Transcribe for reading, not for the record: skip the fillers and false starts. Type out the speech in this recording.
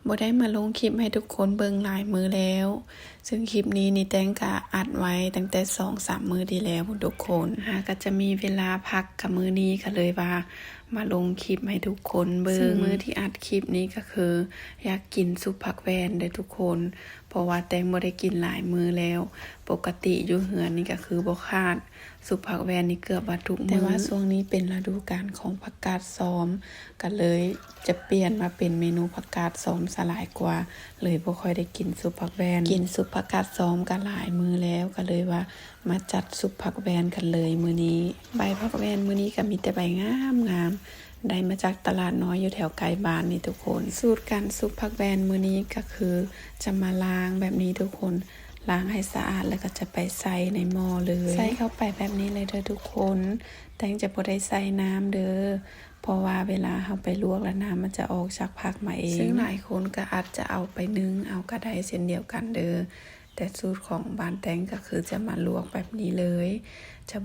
บ่ได้มาลงคลิปให้ทุกคนเบิ่งหลายมื้อแล้ว ซึ่งคลิปนี้นี่แตงก็อัดไว้ตั้งแต่ 2-3 มื้อที่แล้วทุกคนก็จะมีเวลาพักกับมื้อนี้ก็เลยว่ามาลงคลิปให้ทุกคนเบิ่งซึ่งมื้อที่อัดคลิปนี้ก็คืออยากกินซุปผักแวนเด้อทุกคน เพราะว่าแตงบ่ได้กินหลายมื้อแล้ว ปกติอยู่เฮือนนี่ก็คือบ่คาดซุปผักแวนนี่เกือบว่าทุกมื้อแต่ว่าช่วงนี้เป็นฤดูกาลของผักกาดซ้อมก็เลยจะเปลี่ยนมาเป็นเมนูผักกาดซ้อมซะหลายกว่าเลยบ่ค่อยได้กินซุปผักแวนกินซุปผักกาดซ้อมก็หลายมื้อแล้วก็เลยว่ามาจัดซุปผักแวนกันเลยมื้อนี้ใบผักแวนมื้อนี้ก็มีแต่ใบงามๆได้มาจากตลาดน้อยอยู่แถวไกลบ้านนี่ทุกคนสูตรการซุปผักแวนมื้อนี้ก็คือจะมาล้างแบบนี้ทุกคนล้างให้สะอาดแล้วก็จะไปใส่ในหม้อเลยใส่เข้าไปแบบนี้เลยเด้อทุกคนแต่งจะบ่ได้ใส่น้ำเด้อเพราะว่าเวลาเราไปลวกแล้วน้ำมันจะออกจากผักมาเองซึ่งหลายคนก็อาจจะเอาไปนึ่งเอาก็ได้เช่นเดียวกันเด้อแต่สูตรของบ้านแตงก็คือจะมาลวกแบบนี้เลยจะ